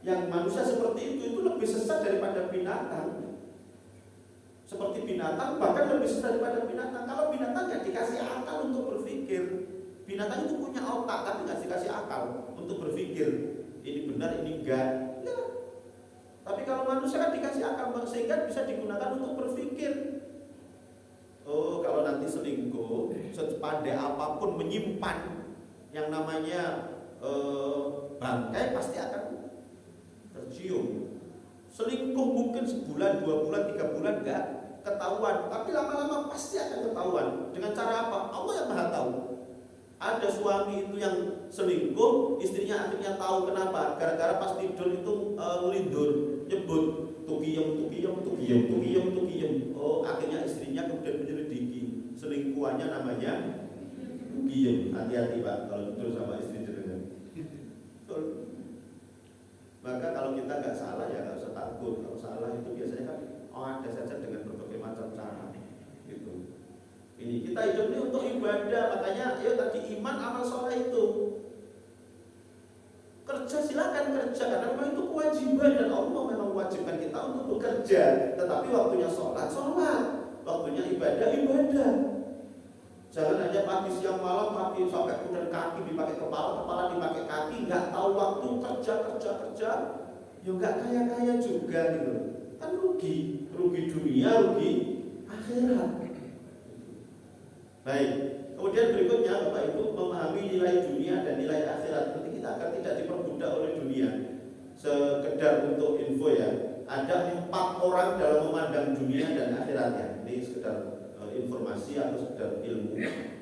Yang manusia seperti itu lebih sesat daripada binatang. Seperti binatang, bahkan lebih sesat daripada binatang. Kalau binatang nggak dikasih akal untuk berpikir, binatang itu punya otak tapi nggak dikasih akal untuk berpikir. Ini benar, ini enggak. Ya. Tapi kalau manusia kan dikasih akal sehingga bisa digunakan untuk berpikir. Oh, kalau nanti selingkuh, sepandai apapun menyimpan yang namanya bangkai pasti akan tercium. Selingkuh mungkin sebulan, 2 bulan, 3 bulan enggak ketahuan, tapi lama-lama pasti akan ketahuan. Dengan cara apa? Allah yang Maha tahu. Ada suami itu yang selingkuh, istrinya akhirnya tahu kenapa? Gara-gara pas tidur itu ngelindur, nyebut tukiyem. Oh, akhirnya istrinya kemudian menyelidiki selingkuhannya namanya tukiyem. Hati-hati Pak kalau tidur sama istri jenengan. Maka kalau kita nggak salah ya nggak usah takut. Kalau salah itu biasanya kan ada saja dengan berbagai macam cara. Gitu. Ini kita hidup ini untuk ibadah, makanya ya tadi iman, amal soleh itu. Kerja silakan kerja karena memang itu kewajiban dan Allah memang mewajibkan kita untuk bekerja. Tetapi waktunya sholat, waktunya ibadah. Jangan hanya pagi, siang, malam, pagi sampai kemudian kaki dipakai kepala dipakai kaki, nggak tahu waktu kerja. Ya nggak kaya juga gitu. Kan rugi dunia, rugi akhirat. Baik, kemudian berikutnya Bapak Ibu memahami nilai dunia dan nilai akhirat. Nanti kita akan tidak diperbudak oleh dunia. Sekedar untuk info ya, ada 4 orang dalam memandang dunia dan akhiratnya. Ini sekedar informasi atau sekedar ilmu.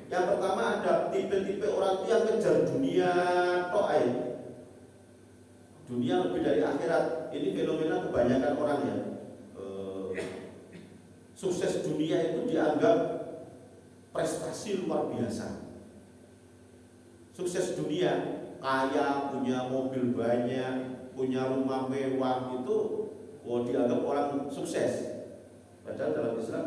Yang pertama ada tipe-tipe orang yang kejar dunia to'ai. Dunia lebih dari akhirat. Ini fenomena kebanyakan orang ya. Sukses dunia itu dianggap prestasi luar biasa. Sukses dunia, kaya, punya mobil banyak, punya rumah mewah itu dianggap orang sukses. Padahal dalam Islam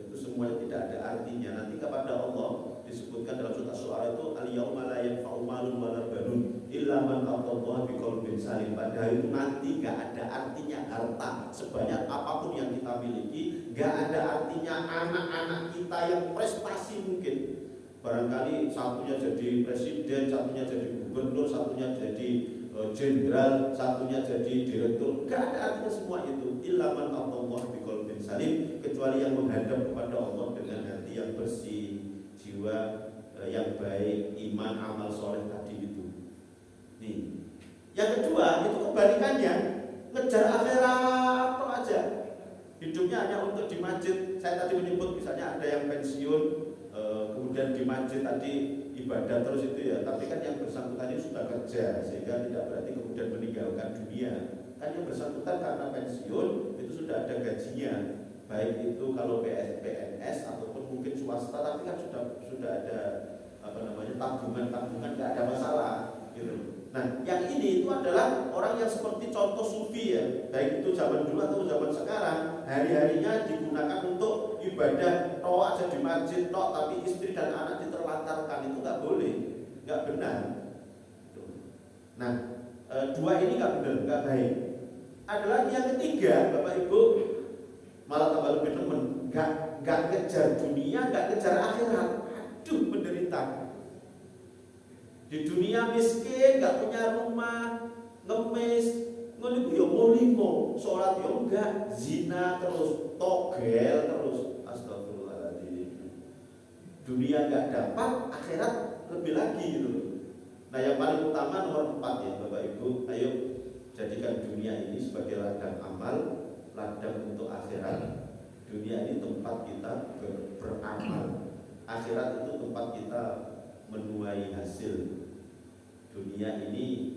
itu semuanya tidak ada artinya. Nanti kepada Allah disebutkan dalam surah Asy-Syu'ara itu al-yauma la yanfa'u malun wa la banun illa man atallaha biqalbin salim. Padahal itu nanti enggak ada artinya harta sebanyak apapun yang kita miliki, enggak ada artinya anak-anak kita yang prestasi mungkin. Barangkali satunya jadi presiden, satunya jadi gubernur, satunya jadi jenderal, satunya jadi direktur. Enggak ada artinya semua itu illa man atallaha biqalbin qalbin salim, kecuali yang menghadap kepada Allah dengan hati yang bersih, jiwa yang baik, iman, amal soleh tadi itu. Nih. Yang kedua itu kebalikannya, ngejar akhirat atau aja. Hidupnya hanya untuk di masjid. Saya tadi menyebut misalnya ada yang pensiun, kemudian di masjid tadi ibadah terus itu ya. Tapi kan yang bersangkutan ini sudah kerja, sehingga tidak berarti kemudian meninggalkan dunia. Kan yang bersangkutan karena pensiun itu sudah ada gajinya, baik itu kalau PNS ataupun mungkin swasta, tapi kan sudah ada tabungan nggak ada masalah gitu. Nah, yang ini itu adalah orang yang seperti contoh sufi ya, baik itu zaman dulu atau zaman sekarang, hari-harinya digunakan untuk ibadah tok aja di masjid tok, tapi istri dan anak diterlantarkan, itu nggak boleh, nggak benar. Nah, dua ini nggak benar, nggak baik. Ada lagi yang ketiga, Bapak Ibu, malah tambah lebih temen, nggak kejar dunia, nggak kejar akhirat. Aduh, menderita. Di dunia miskin, nggak punya rumah, ngemis, ngono yo molimo, sholat yo enggak, zina terus, togel terus, astagfirullahaladzim. Dunia nggak dapat, akhirat lebih lagi gitu. Nah, yang paling utama nomor 4 ya Bapak Ibu, ayo jadikan dunia ini sebagai ladang amal, ladang untuk akhirat. Dunia ini tempat kita beramal, akhirat itu tempat kita menuai hasil. Dunia ini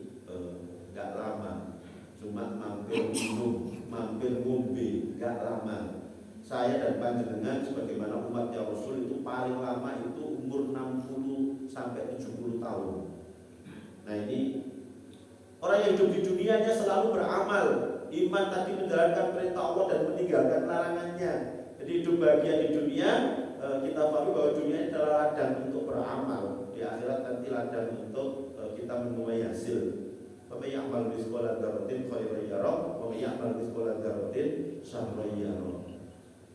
gak lama, cuma mampir minum, mampir ngombe, gak lama. Saya dan panjenengan sebagaimana umatnya Rasul itu paling lama itu umur 60 sampai 70 tahun. Nah, ini orang yang hidup di dunianya selalu beramal, iman tadi menjalankan perintah Allah dan meninggalkan larangannya. Jadi hidup bahagia di dunia, kita pahami bahwa dunia ini adalah ladang untuk beramal. Di akhirat nanti ladang untuk kita menuai hasil. Wa may ya'mal mithqala dzarratin khairan yarah, wa may ya'mal mithqala dzarratin syarran yarah.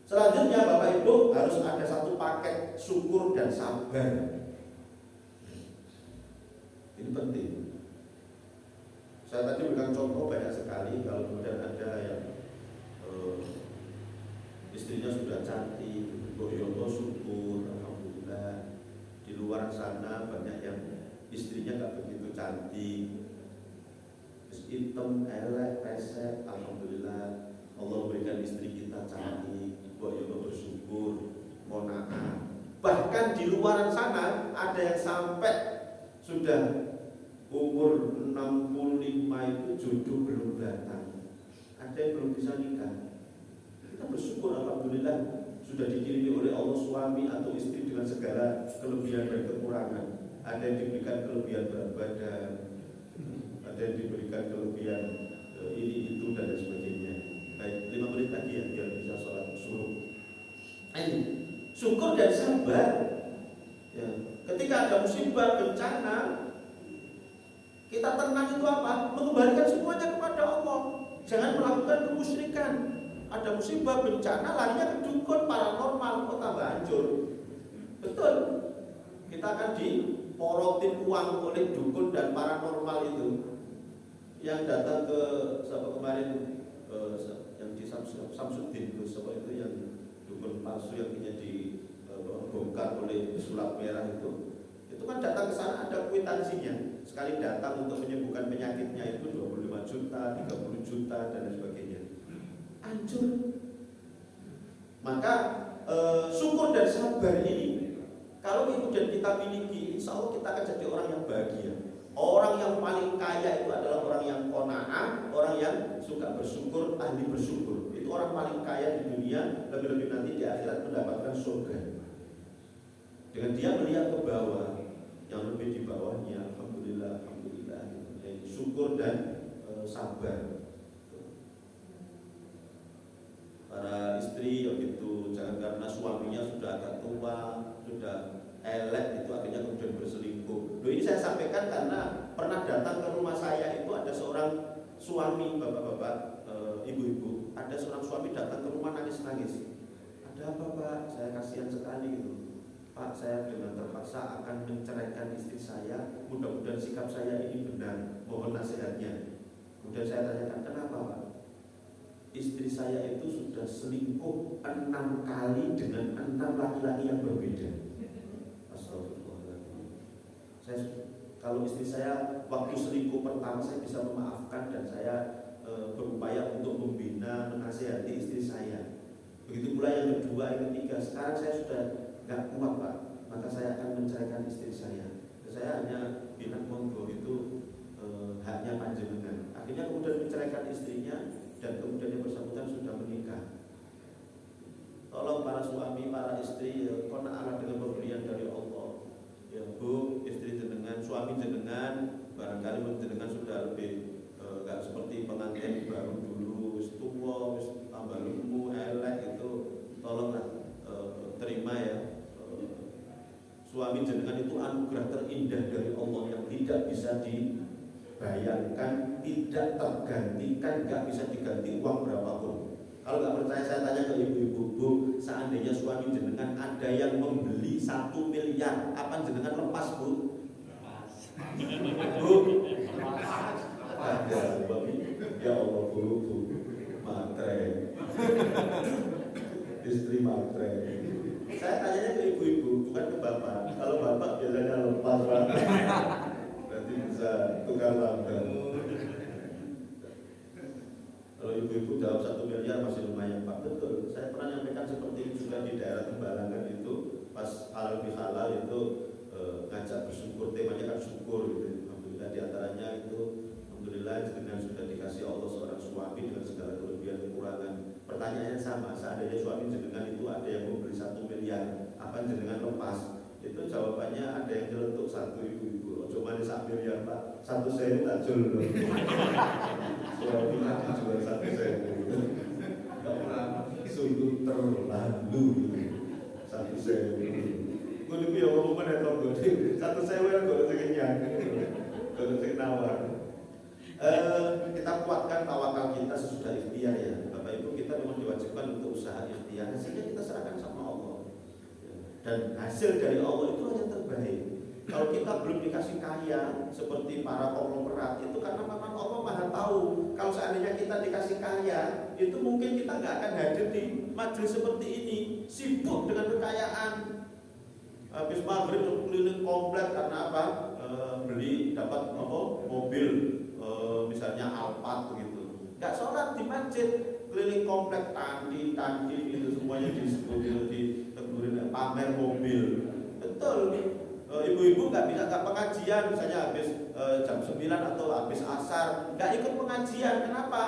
Selanjutnya Bapak Ibu harus ada satu paket syukur dan sabar. Ini penting. Saya tadi berikan contoh banyak sekali. Kalau kemudian ada yang istrinya sudah cantik, boyono syukur, alhamdulillah. Di luar sana banyak yang istrinya nggak begitu cantik, hitam, elek, pesek, alhamdulillah. Allah berikan istri kita cantik, boyono bersyukur, kona'ah. Bahkan di luar sana ada yang sampai sudah umur 65 itu jodoh belum datang, ada yang belum bisa nikah. Kita bersyukur alhamdulillah sudah dikirimi oleh Allah suami atau istri dengan segala kelebihan dan kekurangan. Ada yang diberikan kelebihan berat badan, ada yang diberikan kelebihan ini itu dan lain sebagainya. Baik, 5 menit lagi ya biar bisa sholat subuh. Ini syukur dan sabar. Ya. Ketika ada musibah, bencana, kita tenang itu apa? Mengembalikan semuanya kepada Allah. Jangan melakukan kemusyrikan. Ada musibah, bencana, larinya ke dukun, paranormal, kok tambah hancur. Betul. Kita akan diporotin uang oleh dukun dan paranormal itu. Yang datang ke siapa kemarin, yang di Samsudin itu, siapa itu yang dukun palsu yang punya dibongkar oleh sulap merah itu. Itu kan datang ke sana ada kwitansinya. Sekali datang untuk menyembuhkan penyakitnya itu 25 juta, 30 juta dan lain sebagainya. Hancur. Maka syukur dan sabar ini kalau kemudian kita miliki, insya Allah kita akan jadi orang yang bahagia. Orang yang paling kaya itu adalah orang yang qanaah, orang yang suka bersyukur, ahli bersyukur. Itu orang paling kaya di dunia, lebih-lebih nanti di akhirat mendapatkan surga. Dengan dia melihat ke bawah, yang lebih di bawahnya, alhamdulillah, alhamdulillah. Syukur dan sabar. Para istri begitu, jangan karena suaminya sudah agak tua, sudah elek itu akhirnya kemudian berselingkuh. Loh, ini saya sampaikan karena pernah datang ke rumah saya itu ada seorang suami, bapak-bapak, ibu-ibu, ada seorang suami datang ke rumah nangis-nangis. Ada apa Pak? Saya kasihan sekali gitu. Pak, saya dengan terpaksa akan menceraikan istri saya. Mudah-mudahan sikap saya ini benar. Mohon nasihatnya. Kemudian saya tanyakan, kenapa Pak? istri saya itu sudah selingkuh 6 kali dengan 6 laki-laki yang berbeda. Astagfirullahaladzim. Kalau istri saya waktu selingkuh pertama saya bisa memaafkan dan saya berupaya untuk membina, menasihati istri saya. Begitu pula yang kedua, yang ketiga. Sekarang saya sudah nggak kuat Pak, maka saya akan menceraikan istri saya. Saya hanya bilang monggo itu haknya panjenengan. Akhirnya kemudian menceraikan istrinya dan kemudian yang bersangkutan sudah menikah. Tolong para suami, para istri, kona'alah dengan pemberian dari Allah. Ya Bu, istri jenengan, suami jenengan, barangkali jenengan sudah lebih gak seperti pengantin baru dulu, wis tuwa, wis tambah lumpuh, elek itu, tolonglah terima ya. Suami jenengan itu anugerah terindah dari Allah yang tidak bisa dibayangkan, tidak tergantikan, gak bisa diganti uang berapapun. Kalau nggak percaya saya tanya ke ibu-ibu, Bu, seandainya suami jenengan ada yang membeli 1 miliar, apa jenengan lepas Bu? Bu, ada, ya Allah Bu, matre, istri matre. Saya tanyanya ke ibu-ibu, bukan ke bapak. Kalau bapak biasanya lepas Pak, berarti bisa tukar langgan. Kalau ibu-ibu jawab 1 miliar masih lumayan Pak. Betul, saya pernah nyampaikan seperti itu juga di daerah Tembalangan itu. Pas halal bihalal itu ngajak bersyukur, temanya kan syukur gitu. Alhamdulillah diantaranya itu, alhamdulillah dengan sudah dikasih Allah seorang suami dengan segala kelebihan kekurangan. Pertanyaannya sama, seandainya suami jenengan itu ada yang memberi 1 miliar, apa jenengan lepas? Itu jawabannya ada yang nyeletuk 1 ibu-ibu. Cuma 1 miliar Pak, 1 sen tak jual. Suami nanti jual 1 sen. Sungguh terlalu 1 sen. Gue lebih yang ngomong ya tau gue 1 sen yang gue kenyang, gue nawar. Kita kuatkan tawakal kita sesudah ikhtiar ya Bapak Ibu. Kita memang diwajibkan untuk usaha ikhtiar, hasilnya kita serahkan sama Allah. Dan hasil dari Allah itu yang terbaik. Kalau kita belum dikasih kaya seperti para konglomerat, itu karena memang Allah Maha tahu. Kalau seandainya kita dikasih kaya, itu mungkin kita nggak akan hadir di majelis seperti ini, sibuk dengan kekayaan. Habis maghrib keliling komplek karena apa? Beli dapat mobil, misalnya Alphard begitu. Nggak sholat di masjid, keliling komplek tandi itu semuanya ditegurin pamer mobil. Betul. Ibu-ibu nggak pengajian, misalnya habis jam 9 atau habis asar, nggak ikut pengajian. Kenapa?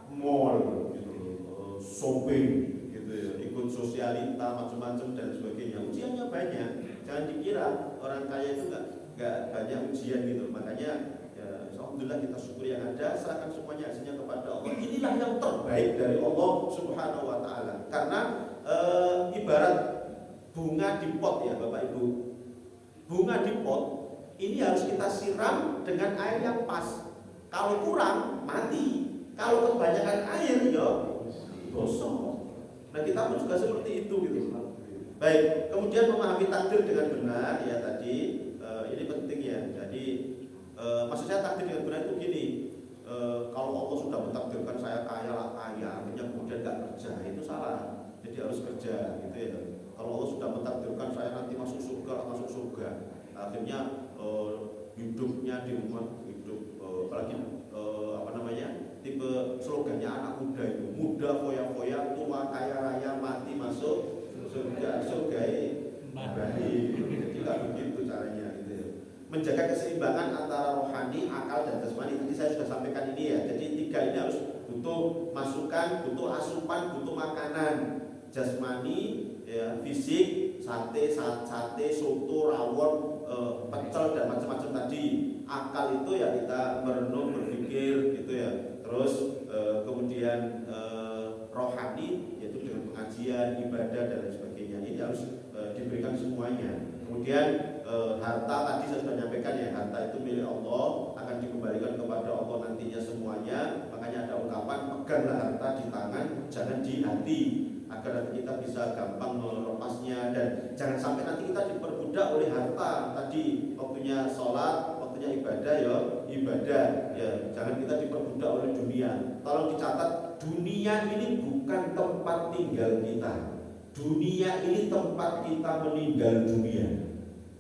Mall, gitu, shopping, gitu ya, ikut sosialita macam-macam dan sebagainya. Ujiannya banyak. Jangan dikira orang kaya itu nggak banyak ujian gitu. Makanya ya, alhamdulillah kita syukur yang ada, serahkan semuanya hasilnya kepada Allah. Inilah yang terbaik dari Allah Subhanahu Wa Taala. Karena ibarat bunga di pot ya Bapak Ibu. Bunga di pot ini harus kita siram dengan air yang pas. Kalau kurang mati. Kalau kebanyakan air ya gosong. Nah kita pun juga seperti itu gitu. Baik, kemudian memahami takdir dengan benar ya tadi ini penting ya. Jadi maksud saya takdir dengan benar itu gini. Kalau Allah sudah mentakdirkan saya kaya lah kaya, akhirnya kemudian nggak kerja, itu salah. Jadi harus kerja gitu ya. Kalau Allah sudah mentakdirkan saya nanti masuk surga, akhirnya hidupnya di rumah hidup apalagi tipe slogannya anak muda itu, muda foya-foya, tua kaya raya, mati masuk surga baik. Jadi nggak begitu caranya gitu ya. Menjaga keseimbangan antara rohani, akal dan jasmani. Tadi saya sudah sampaikan ini ya. Jadi 3 ini harus butuh masukan, butuh asupan, butuh makanan. Jasmani, ya, fisik, sate, soto, rawon, pecel dan macam-macam tadi. Akal itu ya kita merenung, berpikir gitu ya. Terus kemudian rohani yaitu dengan pengajian, ibadah dan lain sebagainya. Ini harus diberikan semuanya. Kemudian harta tadi saya sudah nyampaikan ya, harta itu milik Allah, akan dikembalikan kepada Allah nantinya semuanya. Makanya ada ungkapan peganglah harta di tangan, jangan di hati, agar nanti kita bisa gampang melepasnya dan jangan sampai nanti kita diperbudak oleh harta. Tadi waktunya sholat, waktunya maksudnya ibadah ya ibadah ya, jangan kita diperbudak oleh dunia. Tolong dicatat, dunia ini bukan tempat tinggal kita. Dunia ini tempat kita meninggal dunia.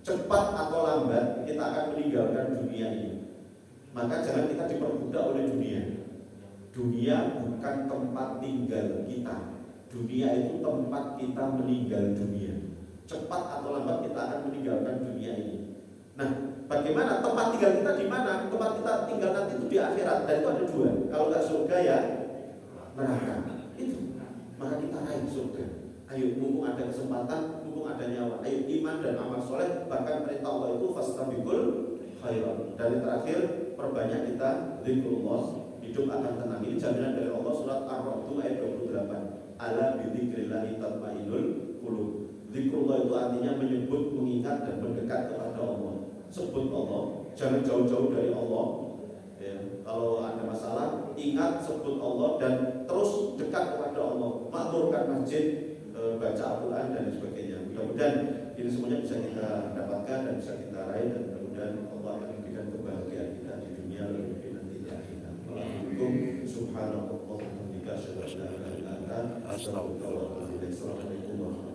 Cepat atau lambat kita akan meninggalkan dunia ini. Maka jangan kita diperbudak oleh dunia. Dunia bukan tempat tinggal kita. Dunia itu tempat kita meninggal dunia. Cepat atau lambat kita akan meninggalkan dunia ini. Nah, bagaimana tempat tinggal kita di mana? Tempat kita tinggal nanti itu di akhirat. Dan itu ada dua. Kalau nggak surga ya neraka. Itu. Maka kita raih surga. Ayo, mumpung ada kesempatan, mumpung ada nyawa. Ayo, iman dan amal soleh. Bahkan perintah Allah itu fastabiqul khairat. Dan yang terakhir, perbanyak kita zikrullah. Hidup akan tenang. Ini jaminan dari Allah, surat Ar-Ra'd ayat 28. Ala bidzikrillahi tatma'innul qulub. Zikrullah itu artinya menyebut, mengingat dan mendekat kepada Allah. Sebut Allah, jangan jauh-jauh dari Allah. Ya, kalau ada masalah, ingat, sebut Allah dan terus dekat kepada Allah. Makmurkan masjid, baca Al-Quran dan sebagainya. Mudah-mudahan ini semuanya bisa kita dapatkan dan bisa kita raih, dan mudah-mudahan Allah akan memberikan kebahagiaan kita di dunia dan nanti di akhirat. Subhanallah wa bihamdihi, asyhadu an la ilaha illa anta, astaghfiruka wa atubu ilaik. Assalamualaikum warahmatullahi wabarakatuh.